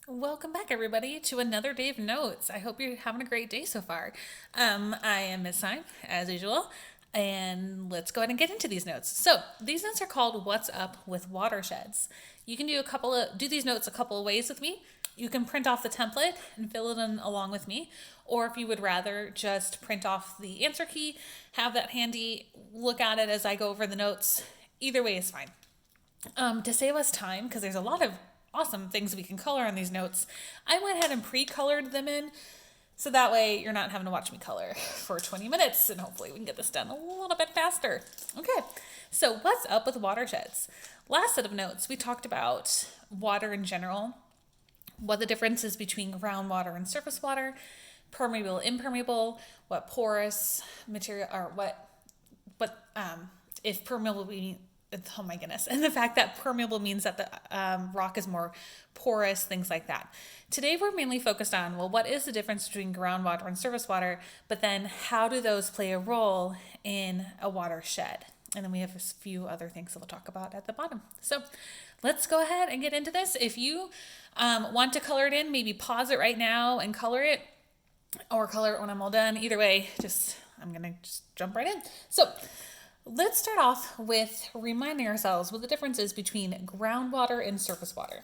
Welcome back, everybody, to another day of notes. I hope you're having a great day so far. I am Miss Time, as usual, and let's go ahead and get into these notes. So these notes are called "What's Up with Watersheds." You can do these notes a couple of ways with me. You can print off the template and fill it in along with me, or if you would rather just print off the answer key, have that handy, look at it as I go over the notes. Either way is fine. To save us time, because there's a lot of awesome things we can color on these notes, I went ahead and pre-colored them in, so that way you're not having to watch me color for 20 minutes, and hopefully we can get this done a little bit faster. Okay, so what's up with watersheds? Last set of notes, we talked about water in general, what the difference is between groundwater and surface water, permeable, impermeable, what porous material, or if permeable means, oh my goodness, and the fact that permeable means that the rock is more porous, things like that. Today we're mainly focused on, well, what is the difference between groundwater and surface water, but then how do those play a role in a watershed? And then we have a few other things that we'll talk about at the bottom. So let's go ahead and get into this. If you want to color it in, maybe pause it right now and color it, or color it when I'm all done. Either way, I'm gonna just jump right in. So let's start off with reminding ourselves what the difference is between groundwater and surface water.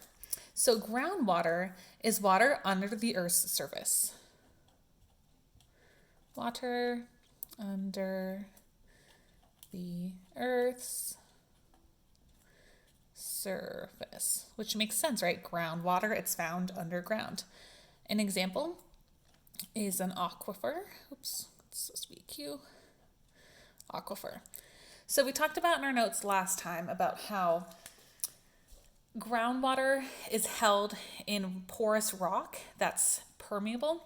So groundwater is water under the Earth's surface. Water under the Earth's surface, which makes sense, right? Groundwater, it's found underground. An example is an aquifer. Oops, it's supposed to be a Q. Aquifer. So we talked about in our notes last time about how groundwater is held in porous rock that's permeable.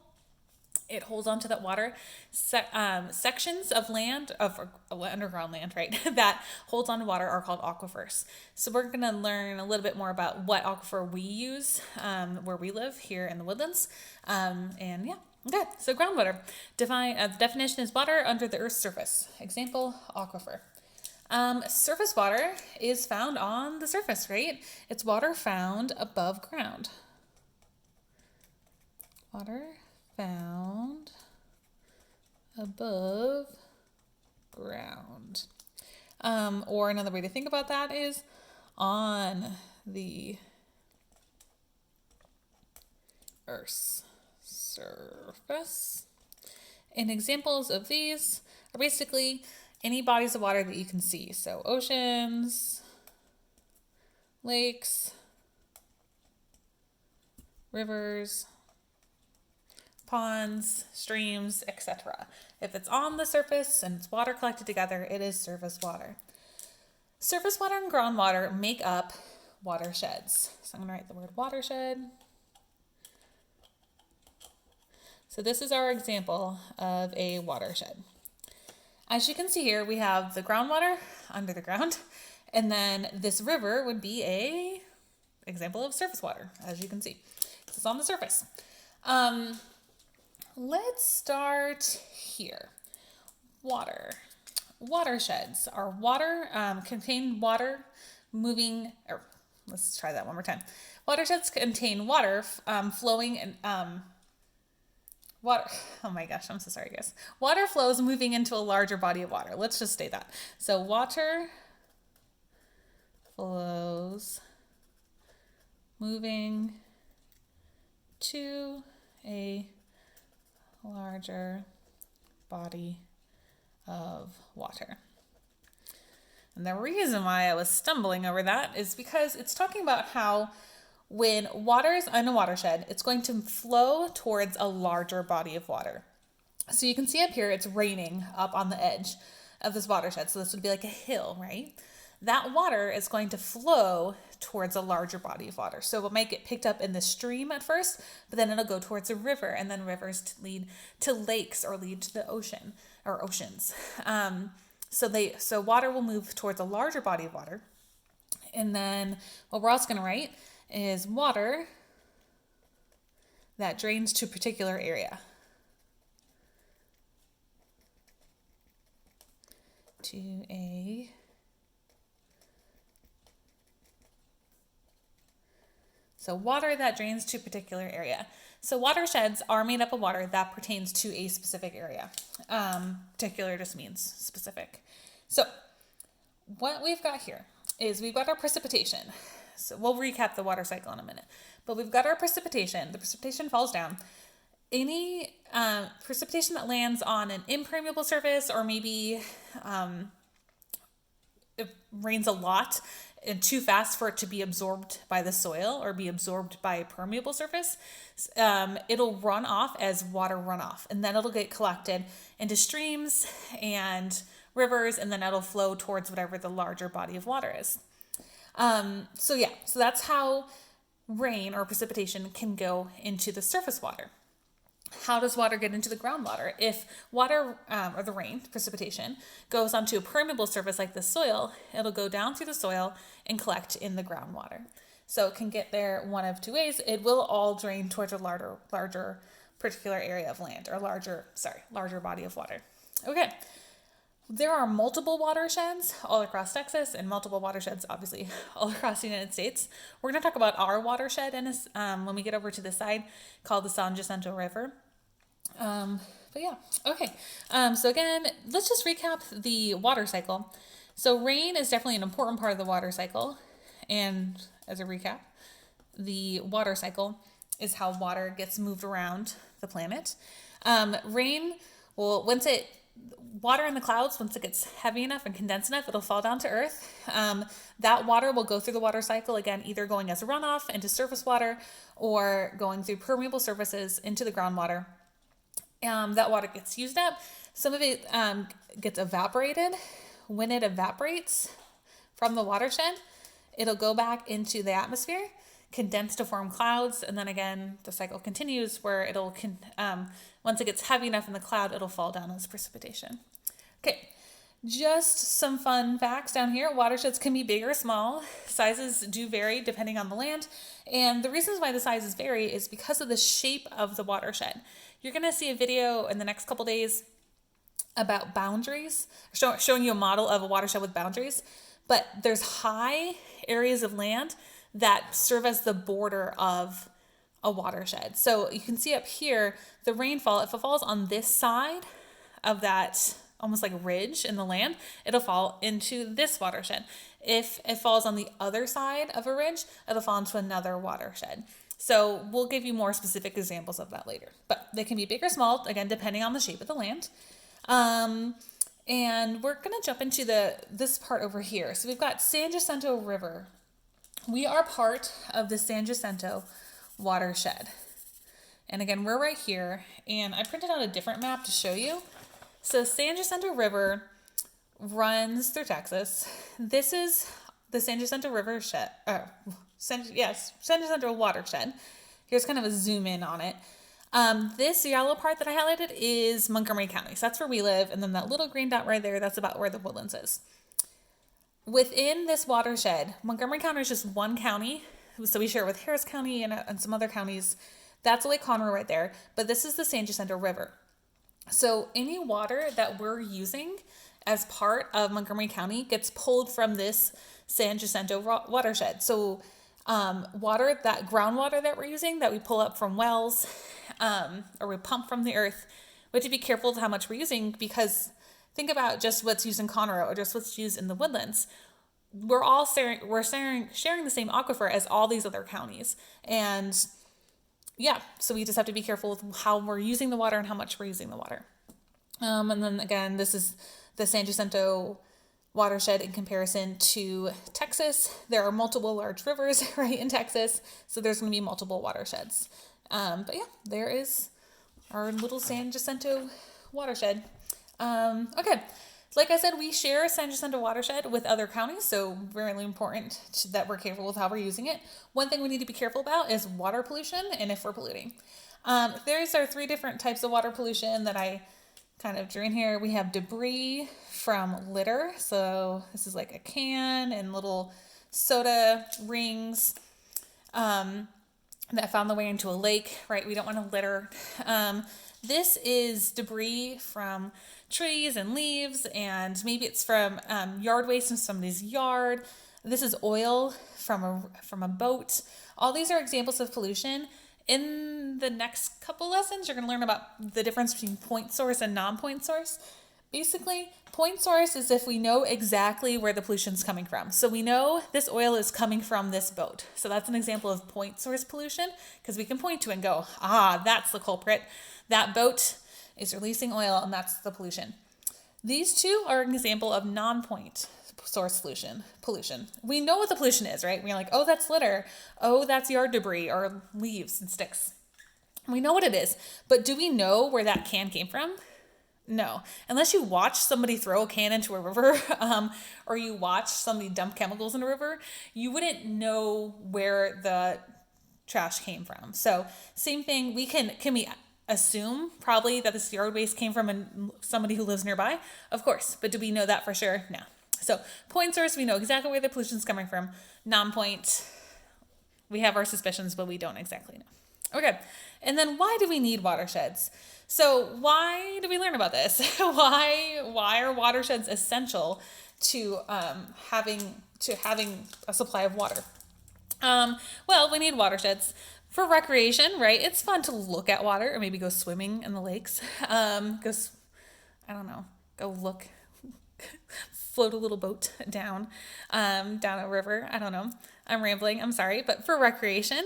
It holds onto that water. Sections of land, of underground land, right, that holds onto water are called aquifers. So we're going to learn a little bit more about what aquifer we use where we live here in the woodlands. And yeah, okay. So groundwater. The definition is water under the Earth's surface. Example, aquifer. Surface water is found on the surface, right? It's water found above ground. Water found above ground. Or another way to think about that is on the Earth's surface. And examples of these are basically any bodies of water that you can see. So oceans, lakes, rivers, ponds, streams, etc. If it's on the surface and it's water collected together, it is surface water. Surface water and groundwater make up watersheds. So I'm going to write the word watershed. So this is our example of a watershed. As you can see here, we have the groundwater under the ground, and then this river would be a example of surface water, as you can see. It's on the surface. Let's start here. Water. Watersheds are contain water moving, or let's try that one more time. Watersheds contain water flowing and water, oh my gosh, I'm so sorry, guys. Water flows moving into a larger body of water. Let's just say that. So water flows moving to a larger body of water. And the reason why I was stumbling over that is because it's talking about how when water is in a watershed, it's going to flow towards a larger body of water. So you can see up here, it's raining up on the edge of this watershed. So this would be like a hill, right? That water is going to flow towards a larger body of water. So it might get picked up in the stream at first, but then it'll go towards a river, and then rivers lead to lakes or lead to the ocean or oceans. So water will move towards a larger body of water. And then what we're also going to write is water that drains to a particular area. To a So water that drains to a particular area. So watersheds are made up of water that pertains to a specific area. Particular just means specific. So what we've got here is we've got our precipitation. So we'll recap the water cycle in a minute. But we've got our precipitation. The precipitation falls down. Any precipitation that lands on an impermeable surface, or maybe it rains a lot and too fast for it to be absorbed by the soil or be absorbed by a permeable surface, it'll run off as water runoff, and then it'll get collected into streams and rivers, and then it'll flow towards whatever the larger body of water is. So that's how rain or precipitation can go into the surface water. How does water get into the groundwater? If water, or the rain, precipitation, goes onto a permeable surface like the soil, it'll go down through the soil and collect in the groundwater. So it can get there one of two ways. It will all drain towards a larger particular area of land, or larger body of water. Okay. There are multiple watersheds all across Texas, and multiple watersheds, obviously, all across the United States. We're going to talk about our watershed when we get over to this side, called the San Jacinto River. Okay. So again, let's just recap the water cycle. So rain is definitely an important part of the water cycle. And as a recap, the water cycle is how water gets moved around the planet. Water in the clouds, once it gets heavy enough and condensed enough, it'll fall down to earth. That water will go through the water cycle, again, either going as a runoff into surface water or going through permeable surfaces into the groundwater. That water gets used up. Some of it gets evaporated. When it evaporates from the watershed, it'll go back into the atmosphere, condense to form clouds, and then again, the cycle continues where once it gets heavy enough in the cloud, it'll fall down as precipitation. Okay, just some fun facts down here. Watersheds can be big or small. Sizes do vary depending on the land. And the reasons why the sizes vary is because of the shape of the watershed. You're going to see a video in the next couple days about boundaries, showing you a model of a watershed with boundaries. But there's high areas of land that serve as the border of a watershed. So you can see up here, the rainfall, if it falls on this side of that almost like ridge in the land, it'll fall into this watershed. If it falls on the other side of a ridge, it'll fall into another watershed. So we'll give you more specific examples of that later. But they can be big or small, again, depending on the shape of the land. And we're going to jump into this part over here. So we've got San Jacinto River. We are part of the San Jacinto watershed. And again, we're right here. And I printed out a different map to show you. So San Jacinto River runs through Texas. This is the San Jacinto River San Jacinto watershed. Here's kind of a zoom in on it. This yellow part that I highlighted is Montgomery County. So that's where we live. And then that little green dot right there, that's about where the Woodlands is. Within this watershed, Montgomery County is just one county. So we share it with Harris County and some other counties. That's Lake Conroe right there. But this is the San Jacinto River. So any water that we're using as part of Montgomery County gets pulled from this San Jacinto watershed. So groundwater that we're using, that we pull up from wells, or we pump from the earth, we have to be careful with how much we're using, because think about just what's used in Conroe or just what's used in the Woodlands. We're sharing the same aquifer as all these other counties. And so we just have to be careful with how we're using the water and how much we're using the water. And then again, this is the San Jacinto watershed in comparison to Texas. There are multiple large rivers right in Texas, so there's going to be multiple watersheds. There is our little San Jacinto watershed. Okay. Like I said, we share San Jacinto watershed with other counties, so really important that we're careful with how we're using it. One thing we need to be careful about is water pollution and if we're polluting. There's our three different types of water pollution that I kind of drew in here. We have debris from litter. So this is like a can and little soda rings that found their way into a lake, right? We don't want to litter. This is debris from trees and leaves, and maybe it's from yard waste in somebody's yard. This is oil from a boat. All these are examples of pollution. In the next couple lessons, you're going to learn about the difference between point source and non-point source. Basically, point source is if we know exactly where the pollution's coming from. So we know this oil is coming from this boat. So that's an example of point source pollution, because we can point to it and go, that's the culprit. That boat is releasing oil and that's the pollution. These two are an example of non-point source pollution. We know what the pollution is, right? We're like, oh, that's litter. Oh, that's yard debris or leaves and sticks. We know what it is, but do we know where that can came from? No, unless you watch somebody throw a can into a river, or you watch somebody dump chemicals in a river, you wouldn't know where the trash came from. So same thing, can we assume probably that this yard waste came from somebody who lives nearby? Of course, but do we know that for sure? No. So point source, we know exactly where the pollution's coming from. Non-point, we have our suspicions, but we don't exactly know. Okay, and then why do we need watersheds? So why do we learn about this? Why are watersheds essential to having a supply of water? Well, we need watersheds for recreation, right? It's fun to look at water or maybe go swimming in the lakes. Go look, float a little boat down a river. I don't know. I'm rambling. I'm sorry. But for recreation,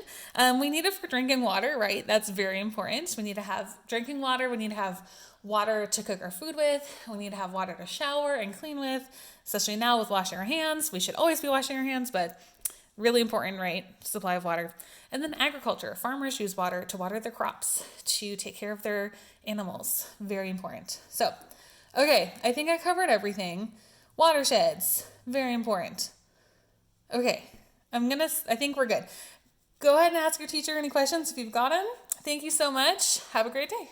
we need it for drinking water, right? That's very important. We need to have drinking water. We need to have water to cook our food with. We need to have water to shower and clean with, especially now with washing our hands. We should always be washing our hands, but really important, right? Supply of water. And then agriculture. Farmers use water to water their crops, to take care of their animals. Very important. So, okay, I think I covered everything. Watersheds, very important. Okay, I think we're good. Go ahead and ask your teacher any questions if you've got them. Thank you so much. Have a great day.